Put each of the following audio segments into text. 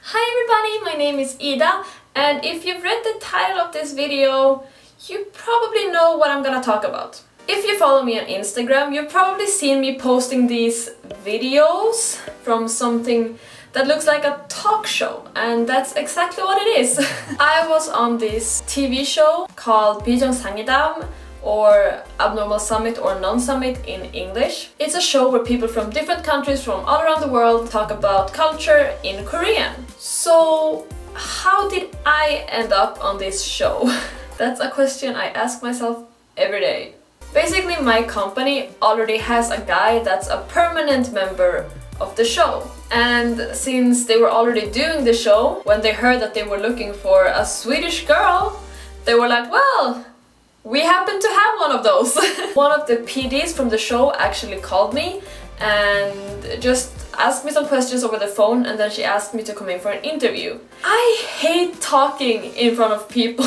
Hi everybody, my name is Ida, and if you've read the title of this video, you probably know what I'm gonna talk about. If you follow me on Instagram, you've probably seen me posting these videos from something that looks like a talk show, and that's exactly what it is. I was on this TV show called 비정상회담, or Abnormal Summit or Non-Summit in English. It's a show where people from different countries from all around the world talk about culture in Korean. So how did I end up on this show? That's a question I ask myself every day. Basically, my company already has a guy that's a permanent member of the show. And since they were already doing the show, when they heard that they were looking for a Swedish girl, they were like, well, we happen to have one of those. One of the PDs from the show actually called me and just asked me some questions over the phone, and then she asked me to come in for an interview. I hate talking in front of people,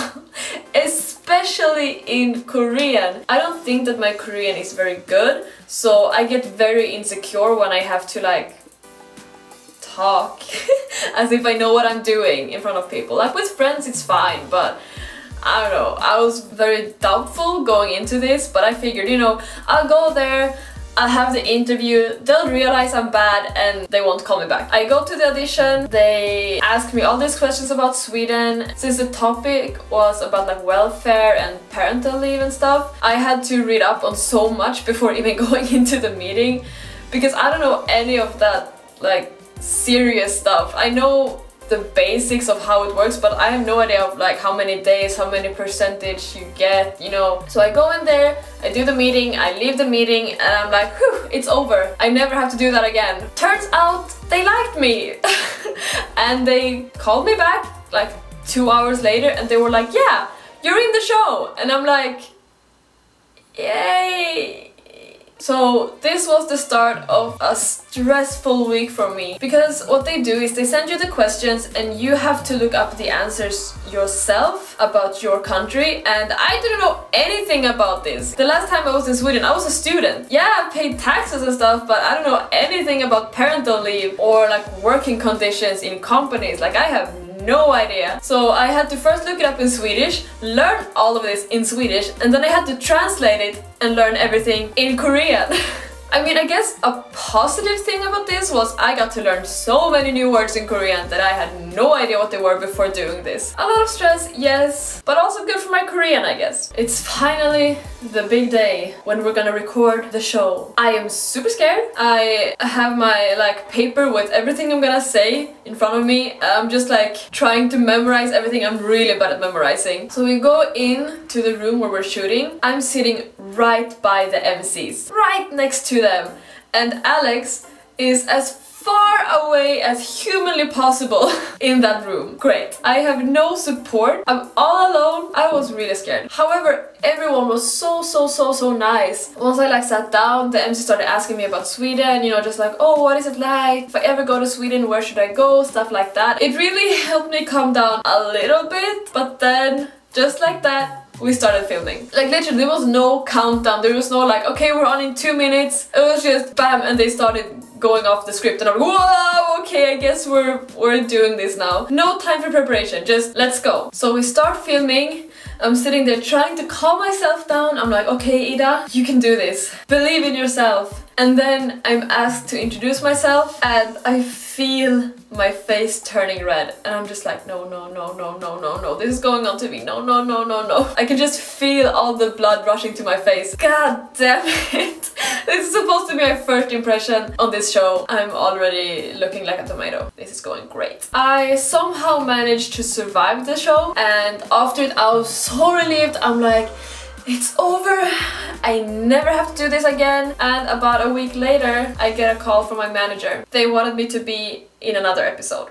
especially in Korean. I don't think that my Korean is very good, so I get very insecure when I have to talk as if I know what I'm doing in front of people. Like with friends it's fine, but I don't know, I was very doubtful going into this, but I figured, I'll go there, I'll have the interview, they'll realize I'm bad and they won't call me back. I go to the audition, they ask me all these questions about Sweden. Since the topic was about welfare and parental leave and stuff, I had to read up on so much before even going into the meeting, because I don't know any of that serious stuff. I know the basics of how it works, but I have no idea of how many days, how many percentage you get, So I go in there, I do the meeting, I leave the meeting, and I'm like, whew, it's over. I never have to do that again. Turns out they liked me. And they called me back 2 hours later and they were like, yeah, you're in the show. And I'm like, yay. So this was the start of a stressful week for me, because what they do is they send you the questions and you have to look up the answers yourself about your country, and I didn't know anything about this. The last time I was in Sweden, I was a student. Yeah, I paid taxes and stuff, but I don't know anything about parental leave or working conditions in companies. I have no idea. So I had to first look it up in Swedish, learn all of this in Swedish, and then I had to translate it and learn everything in Korean. I mean, I guess a positive thing about this was I got to learn so many new words in Korean that I had no idea what they were before doing this. A lot of stress, yes, but also good for my Korean, I guess. It's finally the big day when we're gonna record the show. I am super scared. I have my paper with everything I'm gonna say in front of me. I'm just trying to memorize everything. I'm really bad at memorizing. So we go in to the room where we're shooting. I'm sitting right by the MCs, right next to them, and Alex is as far away as humanly possible in that room. Great. I have no support. I'm all alone. I was really scared. However, everyone was so nice. Once I sat down, the MC started asking me about Sweden, just oh, what is it like? If I ever go to Sweden, where should I go? Stuff like that. It really helped me calm down a little bit, but then just like that, we started filming. Literally, there was no countdown. There was no okay, we're on in 2 minutes. It was just bam, and they started going off the script, and I'm like, whoa, okay, I guess we're doing this now. No time for preparation, just let's go. So we start filming. I'm sitting there trying to calm myself down. I'm like, okay, Ida, you can do this. Believe in yourself. And then I'm asked to introduce myself, and I feel my face turning red, and I'm just like, no, this is going on to me, no. I can just feel all the blood rushing to my face. God damn it. This is supposed to be my first impression on this show. I'm already looking like a tomato. This is going great. I somehow managed to survive the show, and after it I was so relieved. I'm like, it's over, I never have to do this again. And about a week later, I get a call from my manager. They wanted me to be in another episode.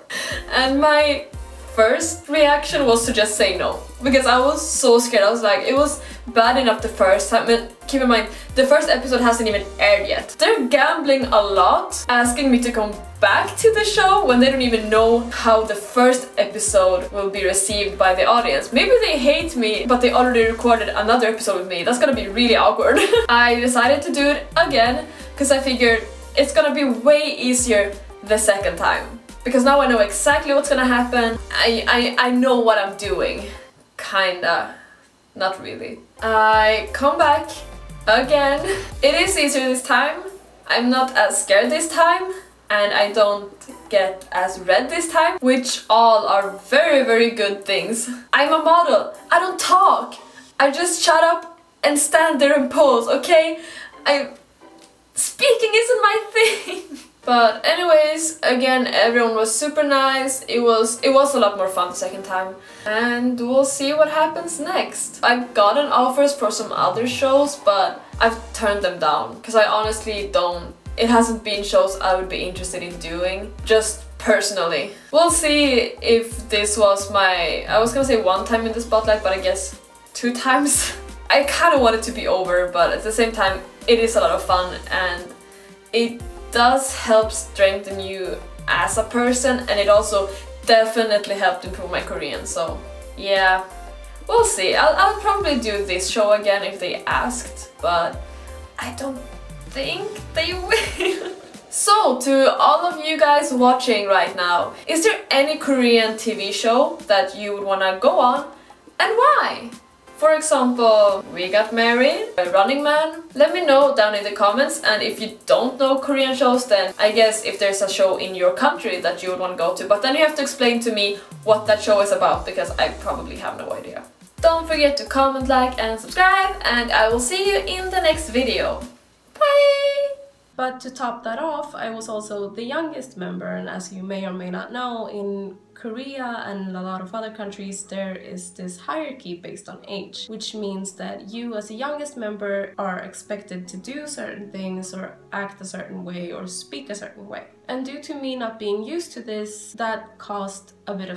And my first reaction was to just say no, because I was so scared. I was like, it was bad enough the first time. And keep in mind, the first episode hasn't even aired yet. They're gambling a lot, asking me to come back to the show when they don't even know how the first episode will be received by the audience. Maybe they hate me, but they already recorded another episode with me. That's gonna be really awkward. I decided to do it again, because I figured it's gonna be way easier the second time. because now I know exactly what's gonna happen. I know what I'm doing. Kinda. Not really. I come back again. It is easier this time. I'm not as scared this time. And I don't get as red this time, which all are very, very good things. I'm a model. I don't talk. I just shut up and stand there and pose, okay? Speaking isn't my thing. But anyways, again, everyone was super nice. It was a lot more fun the second time. And we'll see what happens next. I've gotten offers for some other shows, but I've turned them down because I honestly don't. It hasn't been shows I would be interested in doing, just personally. We'll see if this was my, I was gonna say one time in the spotlight, but I guess 2 times. I kind of want it to be over, but at the same time, it is a lot of fun and it does help strengthen you as a person, and it also definitely helped improve my Korean, so yeah. We'll see. I'll probably do this show again if they asked, but I don't think they will. So, to all of you guys watching right now, is there any Korean TV show that you would wanna go on, and why? For example, We Got Married, Running Man. Let me know down in the comments, and if you don't know Korean shows, then I guess if there's a show in your country that you would want to go to, but then you have to explain to me what that show is about, because I probably have no idea. Don't forget to comment, like and subscribe, and I will see you in the next video. Bye! But to top that off, I was also the youngest member, and as you may or may not know, in Korea and a lot of other countries there is this hierarchy based on age, which means that you as the youngest member are expected to do certain things or act a certain way or speak a certain way. And due to me not being used to this, that caused a bit of